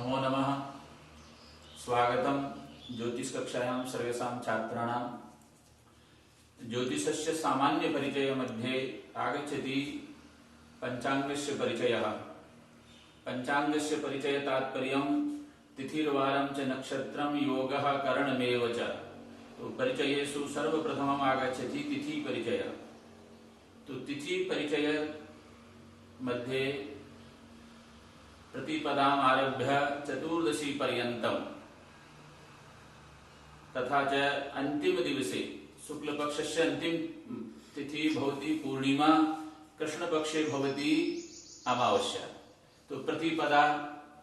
नमो नमः। स्वागतम ज्योतिष कक्षायां सर्वेषां छात्राणां। ज्योतिषस्य सामान्य परिचय मध्ये आगच्छति पंचांगस्य परिचयः। पंचांगस्य परिचय तात्पर्यं तिथिर्वारं च नक्षत्रं योगः करणमेव च। तो परिचयेषु सर्वप्रथमम् आगच्छति तिथि परिचय। तो तिथि परिचय मध्ये प्रतिपदाम् आरभ्य चतुर्दशी पर्यन्तं तथा च अंतिम दिवसे शुक्लपक्षस्य अंतिम तिथि भवति पूर्णिमा, कृष्णपक्षे भवति अमावास्या। तो प्रतिपदा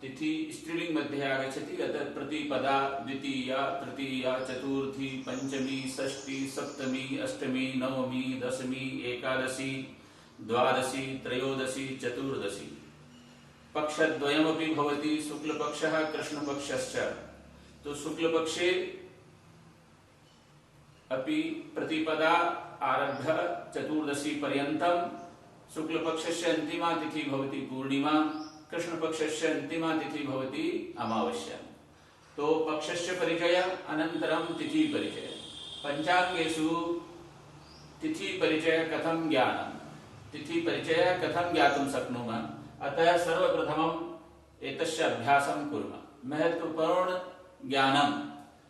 तिथि स्त्रीलिंग मध्ये आगच्छति। अतः प्रतिपदा द्वितीया, तृतीया, चतुर्थी, पंचमी, षष्ठी, सप्तमी, अष्टमी, नवमी, दशमी, एकादशी, द्वादशी, त्रयोदशी, चतुर्दशी। पक्षद्वयमपि भवति, शुक्लपक्षः कृष्णपक्षश्च। तो शुक्लपक्षे अपि प्रतिपदा आरभ्य चतुर्दशी पर्यन्तं शुक्लपक्षस्य अन्तिमा तिथि भवति पूर्णिमा, कृष्णपक्षस्य अन्तिमा तिथि भवति अमावास्या। तो पक्षस्य परिचय अनन्तरं तिथि परिचय। पंचांगेषु तिथि परिचय कथं ज्ञानं, तिथि परिचय कथं ज्ञातुं शक्नुमः। अतः सर्वप्रथमम् एतस्य अभ्यासं कुर्मः।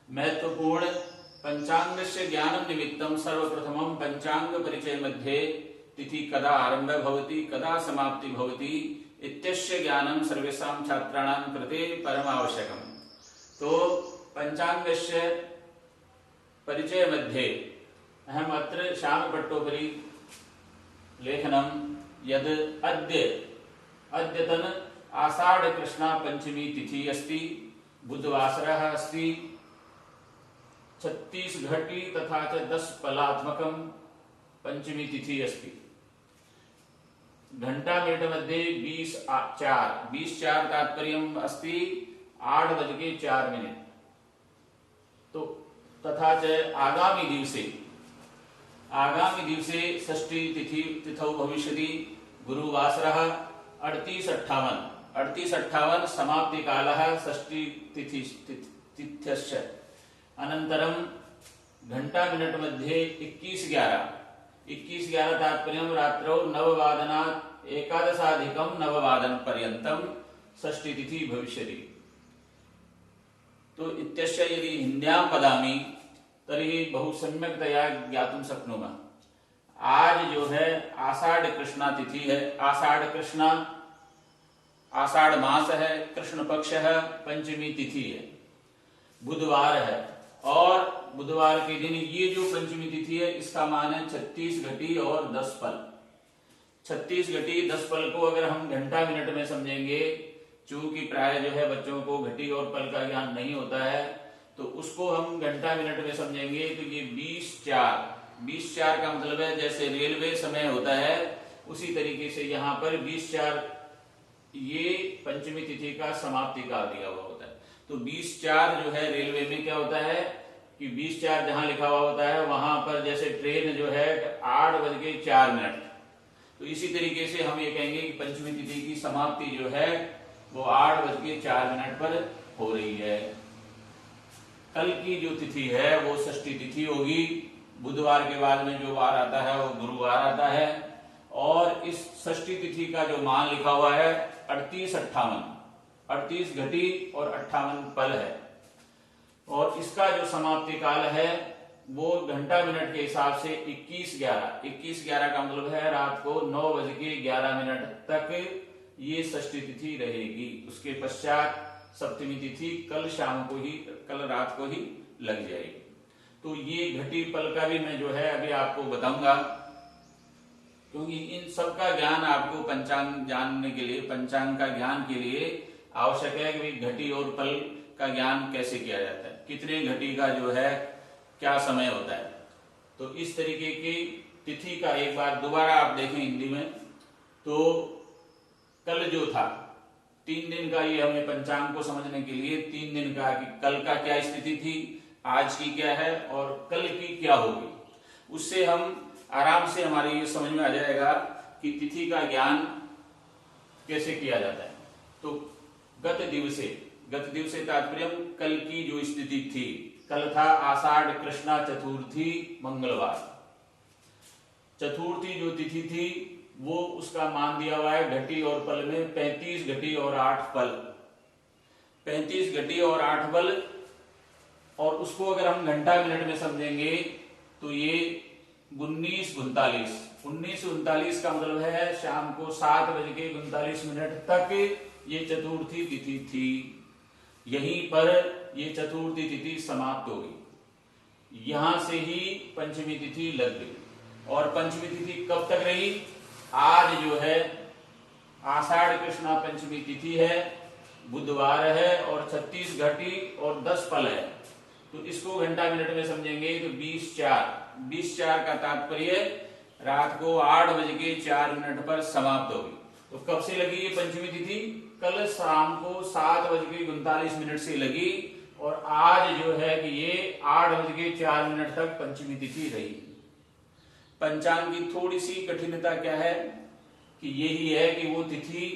महत्वपूर्ण पंचांगस्य ज्ञानं निमित्तं सर्वप्रथमं पंचांग परिचय मध्ये तिथि कदा आरम्भः भवति, कदा समाप्ति भवति इत्यस्य ज्ञानं सर्वेषां छात्राणां कृते परमावश्यकम्। तो पंचांगस्य परिचय मध्ये अहम् अत्र श्यामपट्टोपरि लेखनं यद् अद्यतन आषाढ़ कृष्णा पंचमी तिथि अस्ति, बुधवासरः अस्ति, 36 घटी तथा च 10 फलात्मकं पंचमी तिथि अस्ति। घंटा मिनट मध्ये 20:04 तात्पर्यम् अस्ति 8:04। तो तथा च आगामी दिवसे षष्ठी तिथौ भविष्यति। गुरुवासरः 38:58 समाप्ति कालः षष्ठी तिथ्यस्य। अनन्तरं घंटा मिनट मध्ये 21:11 तात्पर्यं रात्रौ 9:00 एकादशाधिकं 9:00 पर्यन्तं षष्ठी तिथि भविष्यति। तो इत्यस्य यदि हिन्द्यां वदामि तर्हि बहु सम्यक्तया ज्ञातुं शक्नुमः। आज जो है आषाढ़ कृष्णा तिथि है। आषाढ़ मास है, कृष्ण पक्ष है, पंचमी तिथि है, बुधवार है। और बुधवार के दिन ये जो पंचमी तिथि है इसका मान है 36 घटी और 10 फल। 36 घटी 10 फल को अगर हम घंटा मिनट में समझेंगे, चूंकि प्राय जो है बच्चों को घटी और फल का ज्ञान नहीं होता है, तो उसको हम घंटा मिनट में समझेंगे तो ये 20:04 का मतलब है जैसे रेलवे समय होता है उसी तरीके से यहाँ पर 20:04 ये पंचमी तिथि का समाप्ति काल दिया हुआ होता है। तो 20:04 जो है रेलवे में क्या होता है कि 20:04 जहां लिखा हुआ होता है वहां पर जैसे ट्रेन जो है 8:04। तो इसी तरीके से हम ये कहेंगे कि पंचमी तिथि की समाप्ति जो है वो 8:04 पर हो रही है। कल की जो तिथि है वो षष्ठी तिथि होगी। बुधवार के बाद में जो वार आता है वो गुरुवार आता है। और इस षष्ठी तिथि का जो मान लिखा हुआ है 38 घटी और 58 पल है। और इसका जो समाप्ति काल है वो घंटा मिनट के हिसाब से 21:11 का मतलब है रात को 9:11 तक ये षष्ठी तिथि रहेगी। उसके पश्चात सप्तमी तिथि कल रात को ही लग जाएगी। तो ये घटी पल का भी मैं जो है अभी आपको बताऊंगा, क्योंकि इन सब का ज्ञान आपको पंचांग जानने के लिए, पंचांग का ज्ञान के लिए आवश्यक है कि घटी और पल का ज्ञान कैसे किया जाता है, कितने घटी का जो है क्या समय होता है। तो इस तरीके की तिथि का एक बार दोबारा आप देखें हिंदी में। तो कल जो था 3 दिन का, ये हमें पंचांग को समझने के लिए 3 दिन का कि कल का क्या स्थिति थी, आज की क्या है और कल की क्या होगी, उससे हम आराम से हमारे ये समझ में आ जाएगा कि तिथि का ज्ञान कैसे किया जाता है। तो गत दिवसे गतदिव से तात्पर्य कल की जो स्थिति थी, कल था आषाढ़ कृष्णा चतुर्थी मंगलवार। चतुर्थी जो तिथि थी वो उसका मान दिया हुआ है घटी और पल में 35 घटी और 8 पल। 35 घटी और 8 पल, और उसको अगर हम घंटा मिनट में समझेंगे तो ये 19:39। 19:39 का मतलब है शाम को 7:39 तक ये चतुर्थी तिथि थी। यहीं पर ये चतुर्थी तिथि समाप्त हो गई। यहां से ही पंचमी तिथि लग गई। और पंचमी तिथि कब तक रही? आज जो है आषाढ़ कृष्णा पंचमी तिथि है, बुधवार है, और 36 घटी और 10 पल है। तो इसको घंटा मिनट में समझेंगे तो 20:04 का तात्पर्य रात को 8:04 पर समाप्त होगी। तो कब से लगी ये पंचमी तिथि? कल शाम को 7:39 से लगी, और आज जो है कि ये 8:04 तक पंचमी तिथि रही। पंचांग की थोड़ी सी कठिनता क्या है कि यही है कि वो तिथि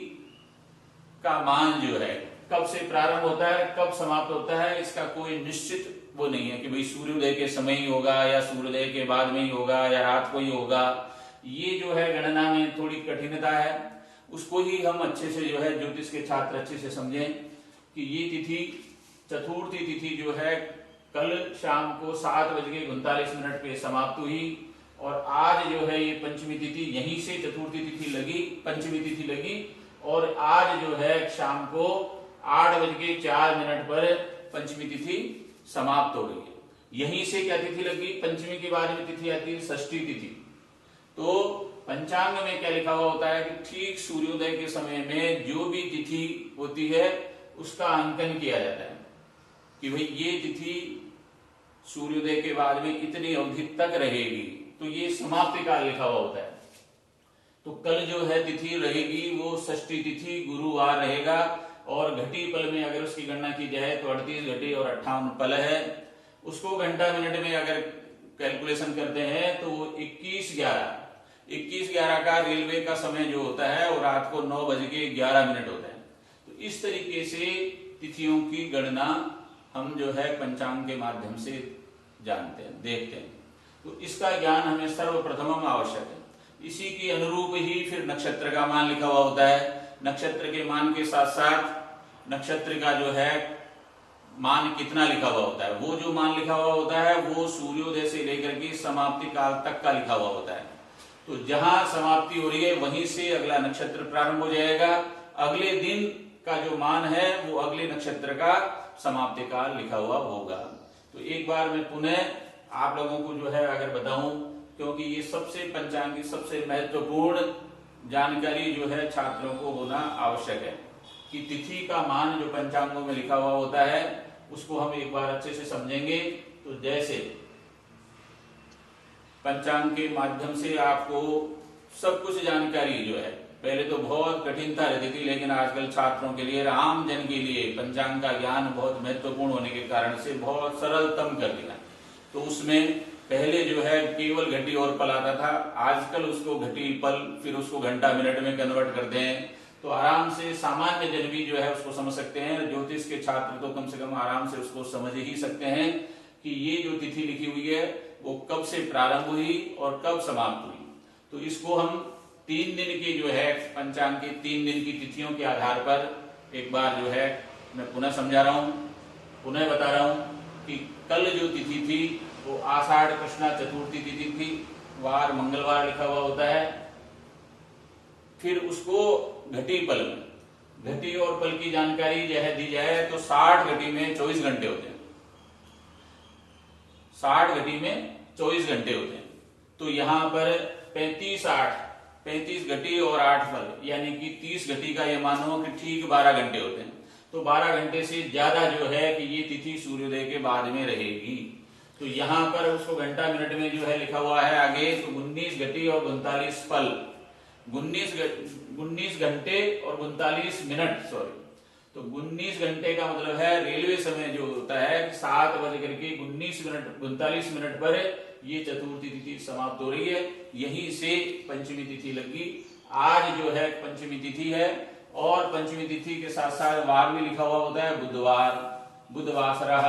का मान जो है कब से प्रारंभ होता है, कब समाप्त होता है, इसका कोई निश्चित वो नहीं है कि भाई सूर्योदय के समय ही होगा या सूर्योदय के बाद में ही होगा या रात को ही होगा। ये जो है गणना में थोड़ी कठिनता है। उसको ही हम अच्छे से जो है ज्योतिष के छात्र अच्छे से समझें कि ये तिथि चतुर्थी तिथि जो है कल शाम को 7:39 पे समाप्त हुई, और आज जो है ये पंचमी तिथि यहीं से चतुर्थी तिथि लगी, पंचमी तिथि लगी, और आज जो है शाम को 8:04 पर पंचमी तिथि समाप्त हो गई है। यहीं से क्या तिथि लगी? पंचमी के बाद में तिथि आती है षष्ठी तिथि। तो पंचांग में क्या लिखा हुआ होता है कि ठीक सूर्योदय के समय में जो भी तिथि होती है उसका अंकन किया जाता है कि भाई ये तिथि सूर्योदय के बाद में इतनी अवधि तक रहेगी, तो ये समाप्ति काल लिखा हुआ होता है। तो कल जो है तिथि रहेगी वो षष्ठी तिथि गुरुवार रहेगा, और घटी पल में अगर उसकी गणना की जाए तो 38 घटी और 58 पल है। उसको घंटा मिनट में अगर कैलकुलेशन करते हैं तो वो 21:11 का रेलवे का समय जो होता है वो रात को 9:11 होता है। तो इस तरीके से तिथियों की गणना हम जो है पंचांग के माध्यम से जानते हैं, देखते हैं। तो इसका ज्ञान हमें सर्वप्रथम आवश्यक है। इसी के अनुरूप ही फिर नक्षत्र का मान लिखा हुआ होता है। नक्षत्र के मान के साथ साथ नक्षत्र का जो है मान कितना लिखा हुआ होता है, वो जो मान लिखा हुआ होता है वो सूर्योदय से लेकर के समाप्ति काल तक का लिखा हुआ होता है। तो जहां समाप्ति हो रही है वहीं से अगला नक्षत्र प्रारंभ हो जाएगा। अगले दिन का जो मान है वो अगले नक्षत्र का समाप्ति काल लिखा हुआ होगा। तो एक बार मैं पुनः आप लोगों को जो है अगर बताऊं, क्योंकि ये सबसे पंचांग की सबसे महत्वपूर्ण जानकारी जो है छात्रों को होना आवश्यक है कि तिथि का मान जो पंचांगों में लिखा हुआ होता है उसको हम एक बार अच्छे से समझेंगे। तो जैसे पंचांग के माध्यम से आपको सब कुछ जानकारी जो है, पहले तो बहुत कठिनता रहती थी, लेकिन आजकल छात्रों के लिए, आम जन के लिए पंचांग का ज्ञान बहुत महत्वपूर्ण होने के कारण से बहुत सरलतम कर दिया। तो उसमें पहले जो है केवल घटी और पल आता था, आजकल उसको घटी पल फिर उसको घंटा मिनट में कन्वर्ट करते हैं। तो आराम से सामान्य जन भी जो है उसको समझ सकते हैं। ज्योतिष के छात्र तो कम से कम आराम से उसको समझ ही सकते हैं कि ये जो तिथि लिखी हुई है वो कब से प्रारंभ हुई और कब समाप्त हुई। तो इसको हम 3 दिन की जो है पंचांग की 3 दिन की तिथियों के आधार पर एक बार जो है मैं पुनः समझा रहा हूं, पुनः बता रहा हूं कि कल जो तिथि थी वो आषाढ़ कृष्णा चतुर्थी तिथि थी, वार मंगलवार लिखा हुआ होता है। फिर उसको घटी पल में, घटी और पल की जानकारी जो है दी जाए तो 60 घटी में 24 घंटे होते हैं। 60 घटी में 24 घंटे होते हैं। तो यहां पर 35 घटी और 8 पल यानी कि 30 घटी का ये मानो कि ठीक 12 घंटे होते हैं। तो 12 घंटे से ज्यादा जो है कि ये तिथि सूर्योदय के बाद में रहेगी। तो यहां पर उसको घंटा मिनट में जो है लिखा हुआ है आगे, तो 19 घटी और 39 पल, 19 घंटे और 39 मिनट, सॉरी। तो 19 घंटे का मतलब है रेलवे समय जो होता है 7:39 पर ये चतुर्थी तिथि समाप्त हो रही है। यहीं से पंचमी तिथि लगी। आज जो है पंचमी तिथि है, और पंचमी तिथि के साथ साथ वार भी लिखा हुआ होता है, बुधवार, बुधवासरः,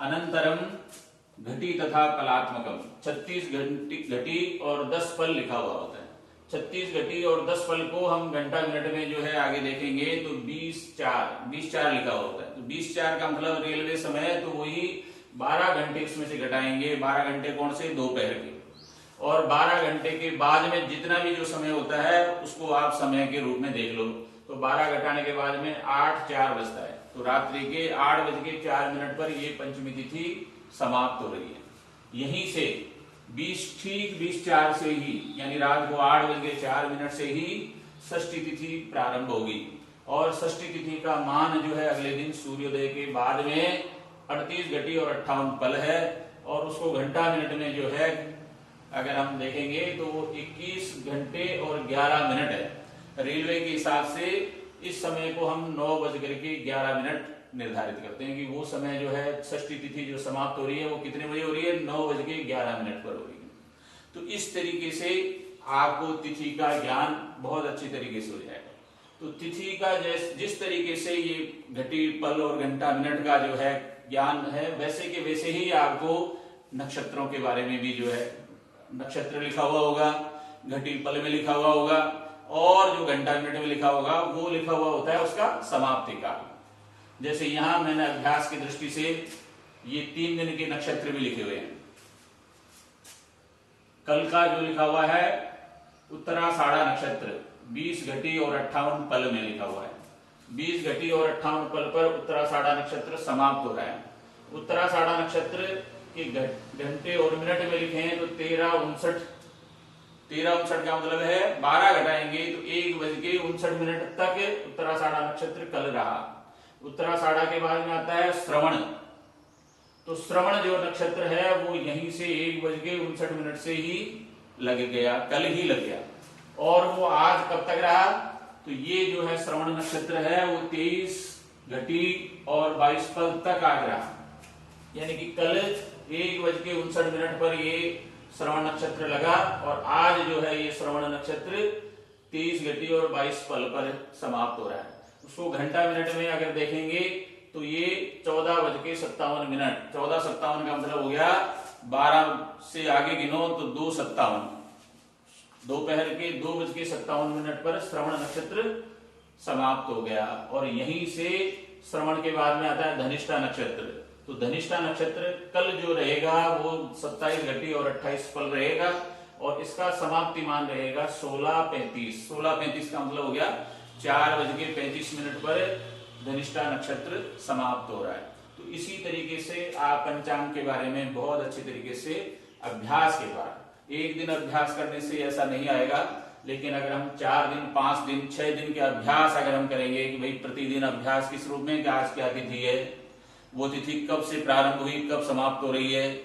अनंतरम घटी तथा फलात्मकम। 36 घटी और 10 फल लिखा हुआ होता है। 36 घटी और 10 फल को हम घंटा मिनट में जो है आगे देखेंगे तो 20-4 लिखा होता है। तो 20-4 का मतलब रेलवे समय, तो वही 12 घंटे इसमें से घटाएंगे। 12 घंटे कौन से? दोपहर के। और 12 घंटे के बाद में जितना भी जो समय होता है उसको आप समय के रूप में देख लो। तो 12 घटाने के बाद में 8:04 बजता है। तो रात्रि के 8:04 पर ये पंचमी तिथि समाप्त हो रही है। यहीं से 20:04 से ही, यानी रात को 8:04 से ही षष्ठी तिथि प्रारंभ होगी। और षष्ठी तिथि का मान जो है अगले दिन सूर्योदय के बाद में 38 घटी और 58 पल है। और उसको घंटा मिनट में जो है अगर हम देखेंगे तो 21 घंटे और 11 मिनट है। रेलवे के हिसाब से इस समय को हम 9:11 निर्धारित करते हैं कि वो समय जो है षष्ठी तिथि जो समाप्त हो रही है वो कितने बजे हो रही है? 9:11 पर हो रही है। तो इस तरीके से आपको तिथि का ज्ञान बहुत अच्छी तरीके से हो जाएगा। तो तिथि का जिस तरीके से ये घटी, पल और घंटा मिनट का जो है ज्ञान है, वैसे के वैसे ही आपको नक्षत्रों के बारे में भी जो है नक्षत्र लिखा हुआ होगा, घटी पल में लिखा हुआ होगा, और जो घंटा मिनट में लिखा होगा वो लिखा हुआ होता है उसका समाप्ति काल। जैसे यहां मैंने अभ्यास की दृष्टि से ये 3 दिन के नक्षत्र भी लिखे हुए हैं। कल का जो लिखा हुआ है उत्तराषाढ़ा नक्षत्र 20 घटी और 58 पल में लिखा हुआ है। 20 घटी और 58 पल पर उत्तराषाढ़ा नक्षत्र समाप्त हो रहा है। उत्तराषाढ़ा नक्षत्र के घंटे और मिनट में लिखे हैं तो 13:59 का मतलब है 12 घटाएंगे तो 1:59 तक उत्तराषाढ़ा नक्षत्र कल रहा। उत्तराषाढ़ा के बाद में आता है श्रवण। तो श्रवण जो नक्षत्र है वो यहीं से 1:59 से ही लग गया, कल ही लग गया। और वो आज कब तक रहा? तो ये जो है श्रवण नक्षत्र है वो 23 घटी और 22 पल तक आज रहा। यानी कि कल 1:59 पर ये श्रवण नक्षत्र लगा और आज जो है ये श्रवण नक्षत्र 23 घटी और 22 पल पर समाप्त हो रहा है। उसको घंटा मिनट में अगर देखेंगे तो ये 14:57। 14:57 का मतलब हो गया 12 से आगे गिनो तो 2:57। दोपहर के 2:57 पर श्रवण नक्षत्र समाप्त हो गया। और यहीं से श्रवण के बाद में आता है धनिष्ठा नक्षत्र। तो धनिष्ठा नक्षत्र कल जो रहेगा वो 27 घटी और 28 पल रहेगा और इसका समाप्ति मान रहेगा 16:35। 16:35 का मतलब हो गया 4:35 पर धनिष्ठा नक्षत्र समाप्त हो रहा है। तो इसी तरीके से आप पंचांग के बारे में बहुत अच्छे तरीके से अभ्यास के बाद, एक दिन अभ्यास करने से ऐसा नहीं आएगा, लेकिन अगर हम 4 दिन, 5 दिन, 6 दिन के अभ्यास अगर हम करेंगे कि भाई प्रतिदिन अभ्यास किस रूप में, कि आज क्या तिथि है, वो तिथि कब से प्रारंभ हुई, कब समाप्त हो रही है,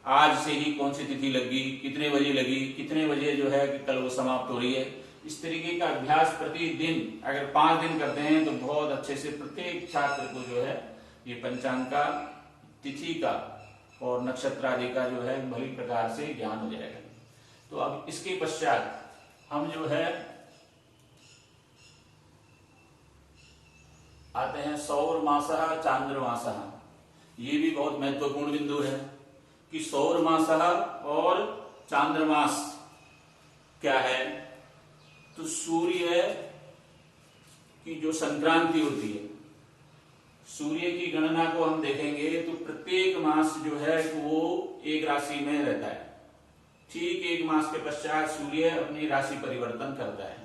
आज से ही कौन सी तिथि लगी, कितने बजे लगी, कितने बजे जो है कि कल वो समाप्त हो रही है, इस तरीके का अभ्यास प्रतिदिन अगर 5 दिन करते हैं तो बहुत अच्छे से प्रत्येक छात्र को जो है ये पंचांग का, तिथि का और नक्षत्र आदि का जो है भली प्रकार से ज्ञान हो जाएगा। तो अब इसके पश्चात हम जो है आते हैं सौर मासः चांद्र मासः। ये भी बहुत महत्वपूर्ण बिंदु है कि सौर मासः और चांद्रमास क्या है। तो सूर्य की जो संक्रांति होती है, सूर्य की गणना को हम देखेंगे तो प्रत्येक मास जो है वो एक राशि में रहता है। ठीक 1 मास के पश्चात सूर्य अपनी राशि परिवर्तन करता है।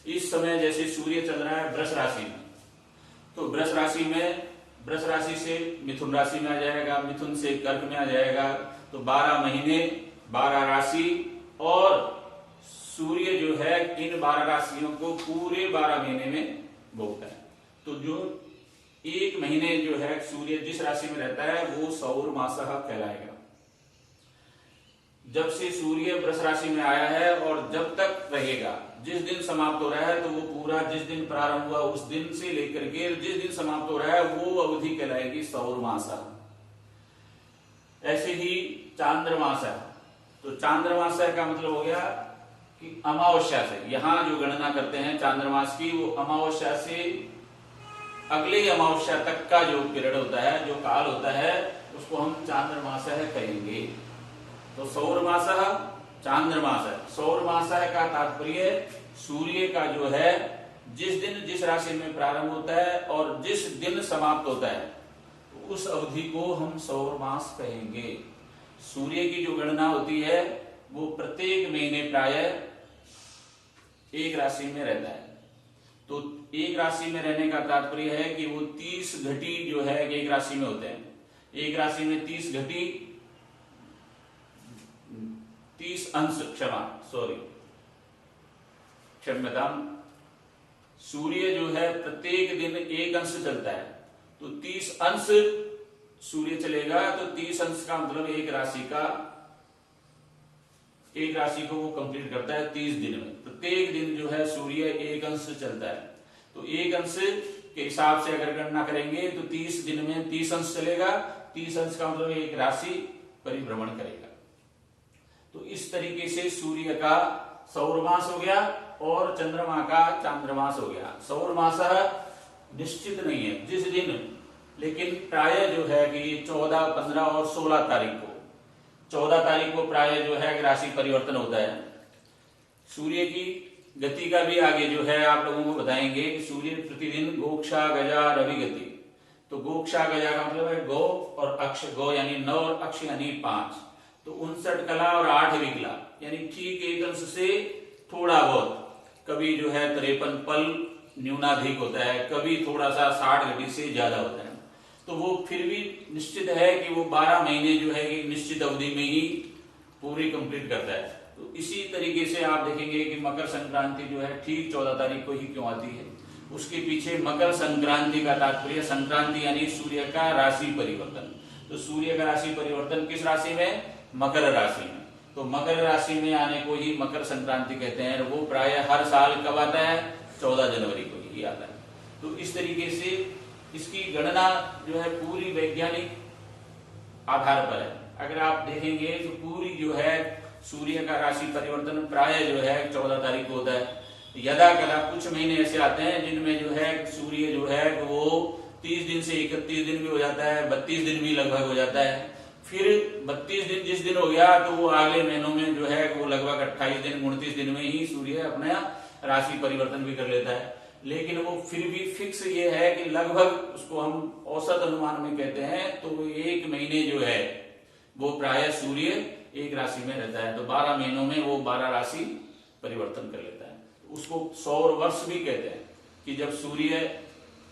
इस समय जैसे सूर्य चल रहा है वृष राशि में, तो वृष राशि से मिथुन राशि में आ जाएगा, मिथुन से कर्क में आ जाएगा। तो 12 महीने 12 राशि, और सूर्य जो है इन 12 राशियों को पूरे 12 महीने में भोगता है। तो जो 1 महीने जो है सूर्य जिस राशि में रहता है वो सौर मासः कहलाएगा। जब से सूर्य वृष राशि में आया है और जब तक रहेगा, जिस दिन समाप्त हो रहा है तो वो पूरा जिस दिन प्रारंभ हुआ उस दिन से लेकर के जिस दिन समाप्त हो रहा है वो अवधि कहलाएगी सौर मासः। ऐसे ही चांद्रमास है। तो चांद्रमास का मतलब हो गया कि अमावस्या से, यहाँ जो गणना करते हैं चांद्रमास की, वो अमावस्या से अगले अमावस्या तक का जो पीरियड होता है, जो काल होता है, उसको हम चांद्रमास कहेंगे। तो सौरमास चांद्रमास। सौरमास का तात्पर्य सूर्य का जो है जिस दिन जिस राशि में प्रारंभ होता है और जिस दिन समाप्त होता है, तो उस अवधि को हम सौरमास कहेंगे। सूर्य की जो गणना होती है वो प्रत्येक महीने प्राय एक राशि में रहता है। तो एक राशि में रहने का तात्पर्य है कि वो 30 घटी जो है एक राशि में होते हैं। एक राशि में 30 घटी, 30 अंश, क्षम्यताम, सूर्य जो है प्रत्येक दिन एक अंश चलता है, तो 30 अंश सूर्य चलेगा। तो 30 अंश का मतलब एक राशि को वो कंप्लीट करता है 30 दिन में। प्रत्येक दिन जो है सूर्य एक अंश चलता है, तो एक अंश के हिसाब से अगर गणना करेंगे तो 30 दिन में 30 अंश चलेगा। 30 अंश का मतलब एक राशि परिभ्रमण करेगा। तो इस तरीके से सूर्य का सौरमास हो गया और चंद्रमा का चांद्रमास हो गया। सौरमास निश्चित नहीं है जिस दिन, लेकिन प्राय जो है कि 14, 15 और 16 तारीख को, 14 तारीख को प्राय जो है राशि परिवर्तन होता है। सूर्य की गति का भी आगे जो है आप लोगों को बताएंगे कि सूर्य प्रतिदिन गोक्षा गजा रवि गति। तो गोक्षा गजा का मतलब है गो और अक्ष, गो यानी 9 और अक्ष यानी 5, तो 59 कला और 8 विकला, यानी ठीक एक अंश से थोड़ा बहुत। कभी जो है 53 पल न्यूनाधिक होता है, कभी थोड़ा सा 60 घटी से ज्यादा होता है। तो वो फिर भी निश्चित है कि वो 12 महीने जो है एक निश्चित अवधि में ही पूरी कंप्लीट करता है। तो इसी तरीके से आप देखेंगे कि मकर संक्रांति जो है ठीक 14 तारीख को ही क्यों आती है। उसके पीछे मकर संक्रांति का तात्पर्य, संक्रांति यानी सूर्य का राशि परिवर्तन। तो सूर्य का राशि परिवर्तन किस राशि में? मकर राशि में। तो मकर राशि में आने को ही मकर संक्रांति कहते हैं। वो प्राय हर साल कब आता है? 14 जनवरी को ही आता है। तो इस तरीके से इसकी गणना जो है पूरी वैज्ञानिक आधार पर है। अगर आप देखेंगे तो पूरी जो है सूर्य का राशि परिवर्तन प्राय जो है 14 तारीख को होता है। यदा कदा कुछ महीने ऐसे आते हैं जिनमें जो है सूर्य जो है वो 30 दिन से 31 दिन भी हो जाता है, 32 दिन भी लगभग हो जाता है। फिर 32 दिन जिस दिन हो गया तो वो अगले महीनों में जो है वो लगभग 28 दिन 29 दिन में ही सूर्य अपना राशि परिवर्तन भी कर लेता है। लेकिन वो फिर भी फिक्स ये है कि लगभग उसको हम औसत अनुमान में कहते हैं। तो वो एक महीने जो है वो प्राय सूर्य एक राशि में रहता है। तो 12 महीनों में वो 12 राशि परिवर्तन कर लेता है। उसको सौर वर्ष भी कहते हैं कि जब सूर्य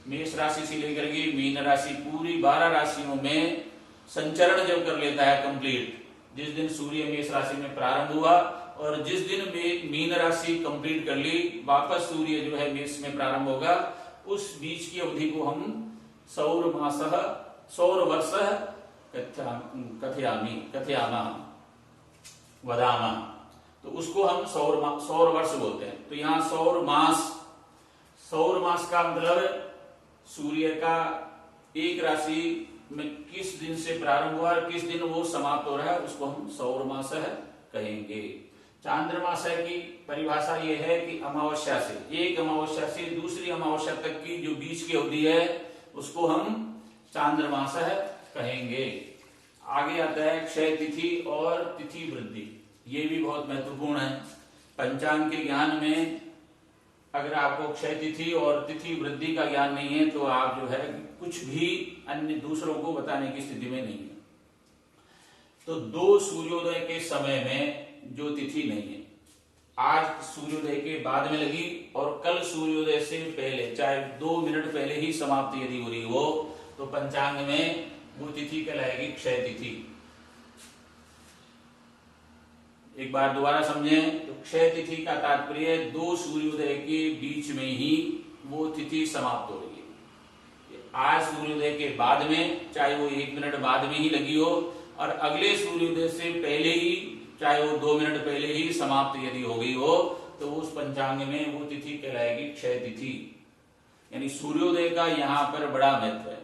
मेष राशि से लेकर के मीन राशि पूरी 12 राशियों में संचरण जब कर लेता है कंप्लीट, जिस दिन सूर्य मेष राशि में प्रारंभ हुआ और जिस दिन मीन राशि कंप्लीट कर ली, वापस सूर्य जो है मेष में प्रारंभ होगा, उस बीच की अवधि को हम सौर मासः सौर वर्ष कथयामा वदामा, तो उसको हम सौर वर्ष बोलते हैं। तो यहाँ सौर मास का मतलब सूर्य का एक राशि में किस दिन से प्रारंभ हुआ और किस दिन वो समाप्त हो रहा है, उसको हम सौर मास कहेंगे। चांद्रमास की परिभाषा ये है कि अमावस्या से, एक अमावस्या से दूसरी अमावस्या तक की जो बीच की अवधि है उसको हम चांद्रमास कहेंगे। आगे आता है क्षय तिथि और तिथि वृद्धि। ये भी बहुत महत्वपूर्ण है। पंचांग के ज्ञान में अगर आपको क्षय तिथि और तिथि वृद्धि का ज्ञान नहीं है तो आप जो है कुछ भी अन्य दूसरों को बताने की स्थिति में नहीं है। तो 2 सूर्योदय के समय में जो तिथि नहीं है, आज सूर्योदय के बाद में लगी और कल सूर्योदय से पहले चाहे 2 मिनट पहले ही समाप्ति यदि हो रही हो तो पंचांग में वो तिथि कहलाएगी क्षय तिथि। एक बार दोबारा समझें तो क्षय तिथि का तात्पर्य 2 सूर्योदय के बीच में ही वो तिथि समाप्त हो रही है। आज सूर्योदय के बाद में चाहे वो 1 मिनट बाद में ही लगी हो और अगले सूर्योदय से पहले ही चाहे वो 2 मिनट पहले ही समाप्त यदि हो गई हो तो उस पंचांग में वो तिथि कहलाएगी क्षय तिथि। यानी सूर्योदय का यहाँ पर बड़ा महत्व है,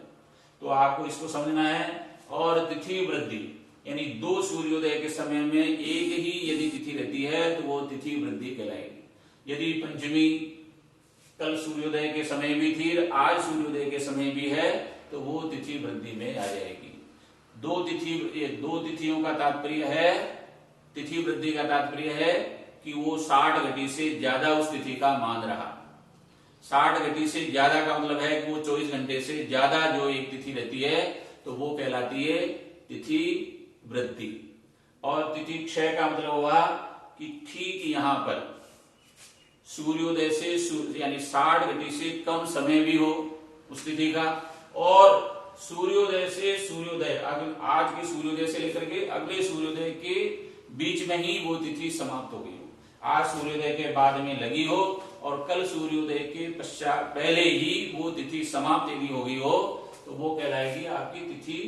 तो आपको इसको समझना है। और तिथि वृद्धि, यानी दो सूर्योदय के समय में एक ही यदि तिथि रहती है तो वो तिथि वृद्धि कहलाएगी। यदि पंचमी कल सूर्योदय के समय भी थी, आज सूर्योदय के समय भी है, तो वो तिथि वृद्धि में आ जाएगी। दो तिथियों का तात्पर्य है, तिथि वृद्धि का तात्पर्य है कि वो 60 घटी से ज्यादा उस तिथि का मान रहा। 60 घटी से ज्यादा का मतलब है कि वो 24 घंटे से ज्यादा जो एक तिथि रहती है तो वो कहलाती है तिथि वृद्धि। और तिथि क्षय का मतलब हुआ कि ठीक यहाँ पर सूर्योदय से यानी 60 घटी से कम समय भी हो उस तिथि का, और सूर्योदय से सूर्योदय आज के सूर्योदय से लेकर के अगले सूर्योदय के बीच में ही वो तिथि समाप्त हो गई हो। आज सूर्योदय के बाद में लगी हो और कल सूर्योदय के पश्चात पहले ही वो तिथि समाप्त यदि हो गई हो तो वो कहलाएगी आपकी तिथि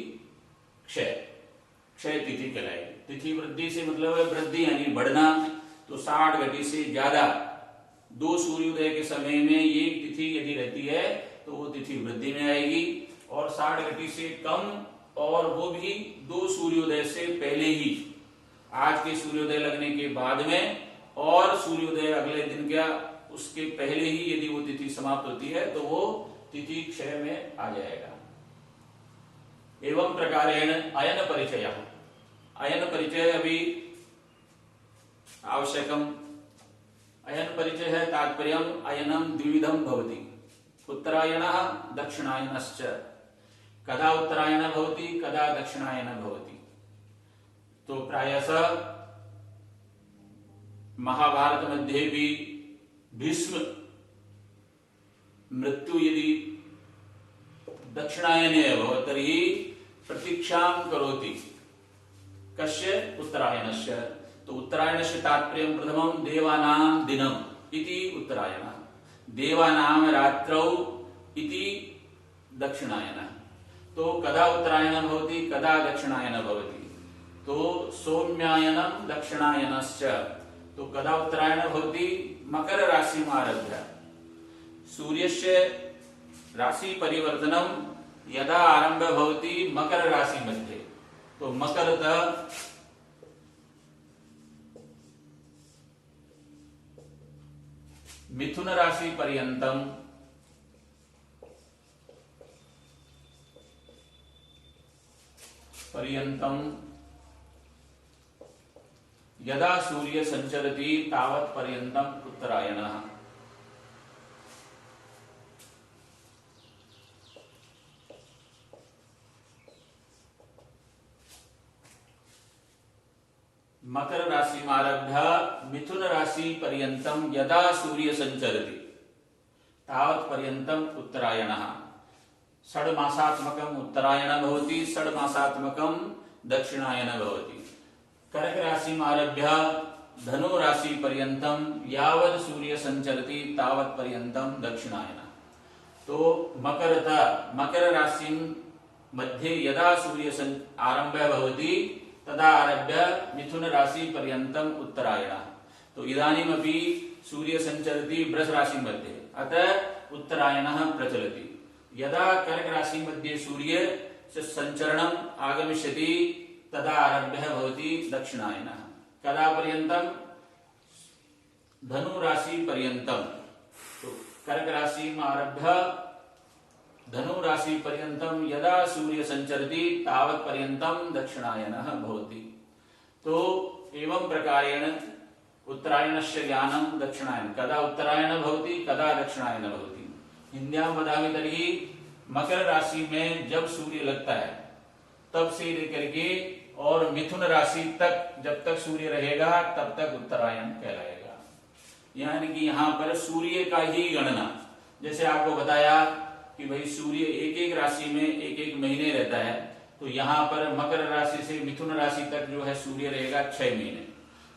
क्षय तिथि कहलाएगी। तिथि वृद्धि से मतलब है वृद्धि यानी बढ़ना। तो 60 घटी से ज्यादा दो सूर्योदय के समय में एक तिथि यदि रहती है तो वो तिथि वृद्धि में आएगी, और 60 घटी से कम और वो भी दो सूर्योदय से पहले ही, आज के सूर्योदय लगने के बाद में और सूर्योदय अगले दिन क्या उसके पहले ही यदि वो तिथि समाप्त होती है तो वो तिथि क्षय में आ जाएगा। एवं प्रकारेण अयन परिचय, अयन परिचय अभी आवश्यकम। अयन परिचय है तात्पर्यम अयनम द्विविधम भवति, उत्तरायणः दक्षिणायनश्च। कदा उत्तरायण भवति कदा दक्षिणायन भवति। तो प्रायशः महाभारत मध्ये भी भीष्म मृत्यु यदि दक्षिणायने अभवत् तर्हि प्रतीक्षां करोति कस्य उत्तरायणस्य। तो उत्तरायणस्य तात्पर्यं प्रथमं देवानां दिनम् इति उत्तरायण, देवानां रात्रौ इति दक्षिणायन। तो कदा उत्तरायण भवति कदा दक्षिणायन भवति। तो सौम्यायनं दक्षिणायनश्च। तो कदा उत्तरायण भवति मकर राशि आरभ्य, सूर्यस्य राशि परिवर्तनं यदा आरंभ भवति मकर राशि मध्ये। तो मकरतः मिथुन राशि पर्यंतम यदा सूर्य संचरति तावत् पर्यंतम उत्तरायणः। मकर राशि आरभ्य मिथुन राशि पर्यंतम यदा सूर्य संचरति तावत् पर्यंतम उत्तरायणः। षड्मासात्मकम् उत्तरायण भवति, षड्मासात्मकम् दक्षिणायन भवति। कर्क राशि आरभ्य धनु राशि पर्यंतम यावत् सूर्य संचरति तावत् पर्यंतम दक्षिणायन। तो मकर राशि मध्ये यदा सूर्य आरंभ भवति तदा आरभ्य मिथुन राशि पर्यंतम उत्तरायण। तो इदानीमपि सूर्य संचरति वृष राशि मध्ये, अतः उत्तरायणः प्रचलति। यदा कर्क राशि मध्ये सूर्य संचरणम् आगमिष्यति तदा आरभ्य भवति दक्षिणायनः। कदा पर्यंतम धनु राशि पर्यंतम। तो कर्क राशि आरभ्य धनु राशि पर्यंतम यदा सूर्य संचरति तावत् पर्यंतम दक्षिणायनः भवति। तो एवं प्रकारेण उत्तरायणस्य ज्ञानं दक्षिणायन। कदा उत्तरायण भवति कदा दक्षिणायन भवति। हिंद्यां वदामि तर्हि मकर राशि में जब सूर्य लगता है तब से लेकर के और मिथुन राशि तक जब तक सूर्य रहेगा तब तक उत्तरायण कहलाएगा। यानी कि यहाँ पर सूर्य का ही गणना, जैसे आपको बताया कि भाई सूर्य एक एक राशि में एक एक महीने रहता है, तो यहाँ पर मकर राशि से मिथुन राशि तक जो है सूर्य रहेगा 6 महीने।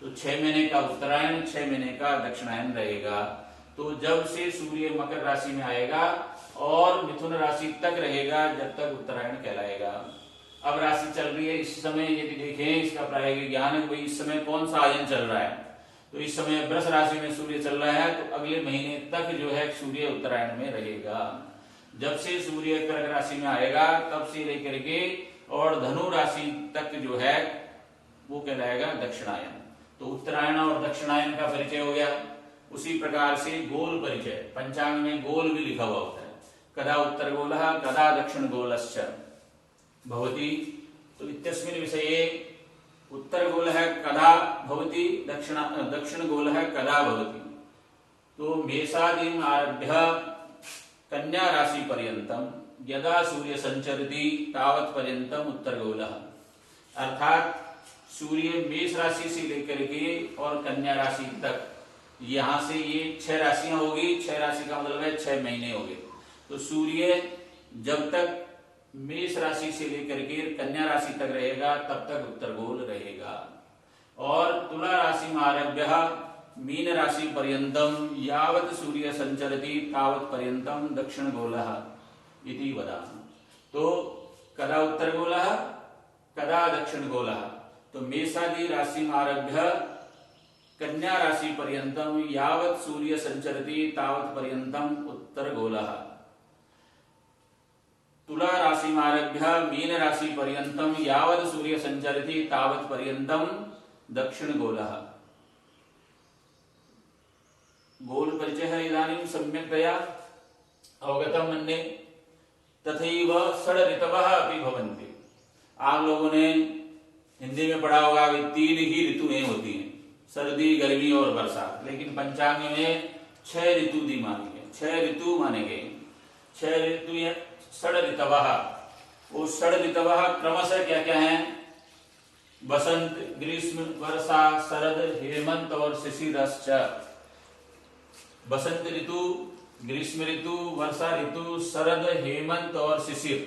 तो 6 महीने का उत्तरायण, 6 महीने का दक्षिणायन रहेगा। तो जब से सूर्य मकर राशि में आएगा और मिथुन राशि तक रहेगा जब तक उत्तरायण कहलाएगा। अब राशि चल रही है इस समय, यदि देखें इसका प्रायोगिक ज्ञान है, इस समय कौन सा आयन चल रहा है, तो इस समय वृष राशि में सूर्य चल रहा है, तो अगले महीने तक जो है सूर्य उत्तरायण में रहेगा। जब से सूर्य कर्क राशि में आएगा तब से लेकर के और धनु राशि तक जो है वो कहलाएगा दक्षिणायन। तो उत्तरायण और दक्षिणायन का परिचय हो गया। उसी प्रकार से गोल परिचय, पंचांग में गोल भी लिखा हुआ होता है, कदा उत्तर गोलः कदा दक्षिण गोलश्च भवति। तो इत्यस्मिन् विषये उत्तर गोलः कदा भवति, दक्षिण गोलः कदा भवति। तो मेषादीम् आरभ्य कन्या राशि पर्यंतम यदा सूर्य संचरति तावत् पर्यंतम उत्तर गोलः, अर्थात सूर्य मेष राशि से लेकर के और कन्या राशि तक, यहां से ये 6 राशियां होगी। 6 राशि का मतलब है 6 महीने हो गए। तो सूर्य जब तक मेष राशि से लेकर के कन्या राशि तक रहेगा तब तक उत्तर गोल रहेगा। और तुला राशि में आरभ्य मीन राशि पर्यंतम यावत् सूर्य संचरति तावत् पर्यंतम दक्षिण गोलः इति वदामः। तो कदा उत्तर गोलः कदा दक्षिण गोलः। तो मेषादि राशि में आरभ्य कन्या राशि पर्यंतम यावत् सूर्य संचरति तावत् पर्यंतम उत्तर गोलः। तुला राशि में आरभ्य मीन राशि पर्यंतम यावत् सूर्य संचरति तावत् पर्यंतम दक्षिण गोलः। गोल परिचय है इदानीं सम्यक्तया अवगतम मन्ये। तथैव षड ऋतवः अपि भवन्ति। आप लोगों ने हिंदी में पढ़ा होगा कि 3 ही ऋतुएं होती हैं, सर्दी, गर्मी और बरसात। लेकिन पंचांग में 6 ऋतु दी मानी गई, 6 ऋतु माने गए। 6 ऋतु षड ऋतवः। वो षड ऋतवः क्रमशः क्या क्या हैं? बसंत, ग्रीष्म, वर्षा, शरद, हेमंत और शिशिरश्च। बसंत ऋतु, ग्रीष्म ऋतु, वर्षा ऋतु, शरद, हेमंत और शिशिर।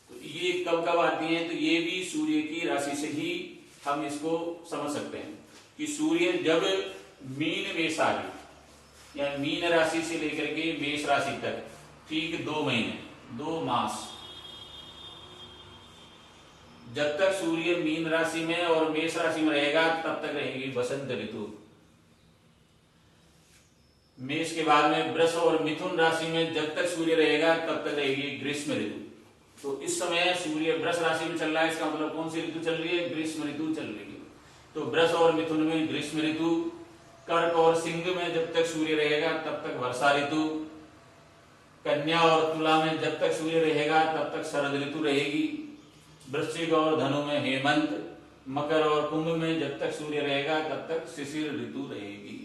तो ये कब कब आती हैं? तो ये भी सूर्य की राशि से ही हम इसको समझ सकते हैं कि सूर्य जब मीन मेष आदि या मीन राशि से लेकर के मेष राशि तक ठीक 2 महीने, 2 मास, जब तक सूर्य मीन राशि में और मेष राशि में रहेगा तब तक रहेगी बसंत ऋतु। मेष के बाद में वृष और मिथुन राशि में जब तक सूर्य रहेगा तब तक रहेगी ग्रीष्म ऋतु। तो इस समय सूर्य वृष राशि में चल रहा है, इसका मतलब कौन सी ऋतु चल रही है? ग्रीष्म ऋतु चल रही है। तो वृष और मिथुन में ग्रीष्म ऋतु, कर्क और सिंह में जब तक सूर्य रहेगा तब तक वर्षा ऋतु, कन्या और तुला में जब तक सूर्य रहेगा तब तक शरद ऋतु रहेगी, वृश्चिक और धनु में हेमंत, मकर और कुंभ में जब तक सूर्य रहेगा तब तक शिशिर ऋतु रहेगी।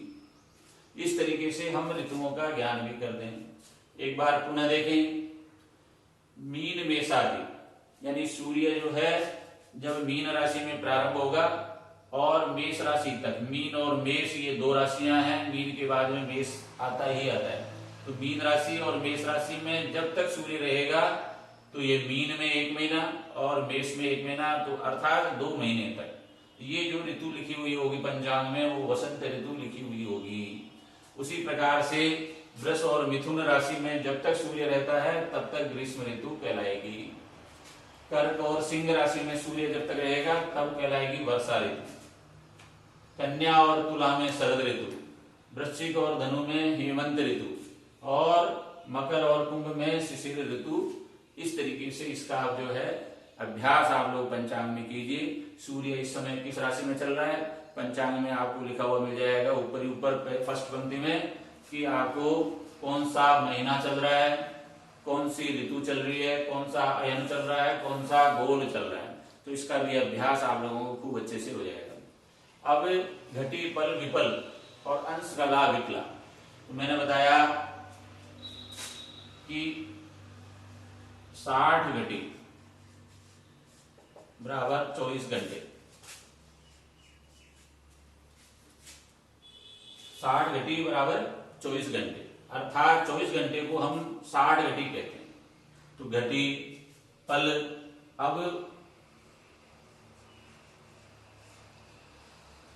इस तरीके से हम ऋतुओं का ज्ञान भी कर दें। एक बार पुनः देखें, मीन मेष आदि यानी सूर्य जो है जब मीन राशि में प्रारंभ होगा और मेष राशि तक, मीन और मेष ये 2 राशियां हैं, मीन के बाद में मेष आता ही आता है। तो मीन राशि और मेष राशि में जब तक सूर्य रहेगा तो ये मीन में 1 महीना और मेष में 1 महीना, तो अर्थात 2 महीने तक ये जो ऋतु लिखी हुई होगी पंचांग में वो वसंत ऋतु लिखी हुई होगी। उसी प्रकार से वृष और मिथुन राशि में जब तक सूर्य रहता है तब तक ग्रीष्म ऋतु कहलाएगी। कर्क और सिंह राशि में सूर्य जब तक रहेगा तब कहलाएगी वर्षा ऋतु। कन्या और तुला में शरद ऋतु, वृश्चिक और धनु में हेमंत ऋतु और मकर और कुंभ में शिशिर ऋतु। इस तरीके से इसका आप जो है अभ्यास आप लोग पंचांग में कीजिए। सूर्य इस समय किस राशि में चल रहा है पंचांग में आपको लिखा हुआ मिल जाएगा ऊपर फर्स्ट पंक्ति में कि आपको कौन सा महीना चल रहा है, कौन सी ऋतु चल रही है, कौन सा अयन चल रहा है, कौन सा गोल चल रहा है। तो इसका भी अभ्यास आप लोगों को खूब अच्छे से हो जाएगा। अब घटी, पल, विपल और अंश, गला, विकला। तो मैंने बताया कि 60 घटी बराबर 24 घंटे। 60 घटी बराबर 24 घंटे, अर्थात 24 घंटे को हम 60 घटी कहते हैं। तो घटी, पल, अब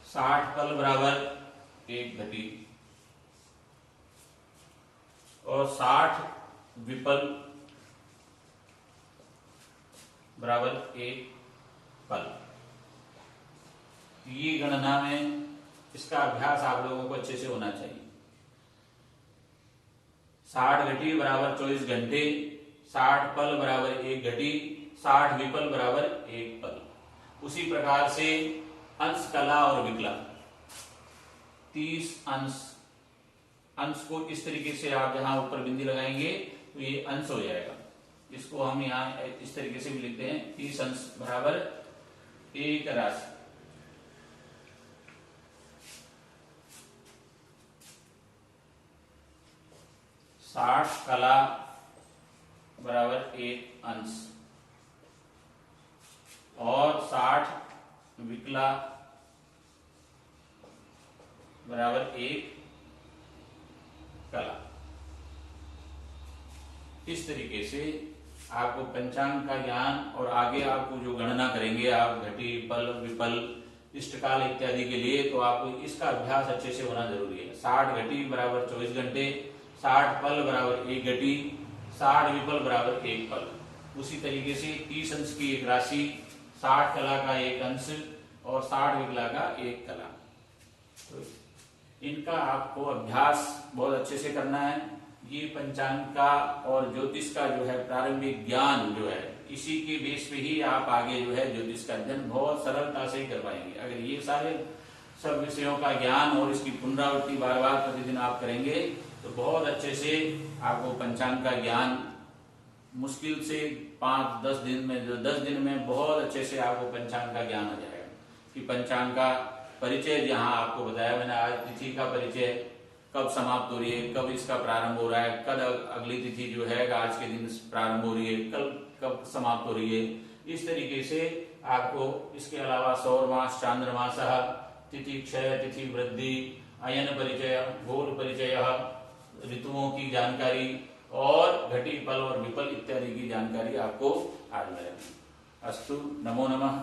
60 पल बराबर 1 घटी और 60 विपल बराबर 1 पल। ये गणना में इसका अभ्यास आप लोगों को अच्छे से होना चाहिए। 60 घटी बराबर 24 घंटे, 60 पल बराबर 1 घटी, 60 विपल बराबर 1 पल। उसी प्रकार से अंश कला और विकला 30 अंश को इस तरीके से आप जहां ऊपर बिंदी लगाएंगे तो ये अंश हो जाएगा। इसको हम यहाँ इस तरीके से भी लिखते हैं, 30 अंश बराबर 1 राशि। साठ कला बराबर 1 अंश और 60 विकला बराबर 1 कला। इस तरीके से आपको पंचांग का ज्ञान और आगे आपको जो गणना करेंगे आप घटी पल विपल इष्टकाल इत्यादि के लिए, तो आपको इसका अभ्यास अच्छे से होना जरूरी है। 60 घटी बराबर 24 घंटे, 60 पल बराबर 1 घटी, 60 विपल बराबर 1 पल। उसी तरीके से 30 अंश की एक राशि, 60 कला का 1 अंश और 60 विकला का 1 कला। तो इनका आपको अभ्यास बहुत अच्छे से करना है। ये पंचांग का और ज्योतिष का जो है प्रारंभिक ज्ञान जो है, इसी के बेस पे ही आप आगे जो है ज्योतिष का अध्ययन बहुत सरलता से कर पाएंगे। अगर ये सारे सब विषयों का ज्ञान और इसकी पुनरावृत्ति बार बार प्रतिदिन आप करेंगे तो बहुत अच्छे से आपको पंचांग का ज्ञान मुश्किल से 5-10 दिन में, जो 10 दिन में बहुत अच्छे से आपको पंचांग का ज्ञान हो जाएगा। कि पंचांग का परिचय जहाँ आपको बताया मैंने, आज तिथि का परिचय कब समाप्त हो रही है, कब इसका प्रारंभ हो रहा है, कल अगली तिथि जो है आज के दिन प्रारंभ हो रही है, कल कब समाप्त हो रही है। इस तरीके से आपको इसके अलावा सौर मास, चांद्रमास, तिथि क्षय, तिथि वृद्धि, अयन परिचय, गोल परिचय, ऋतुओं की जानकारी और घटी पल और विपल इत्यादि की जानकारी आपको आज मिलेगी। अस्तु, नमो नमः।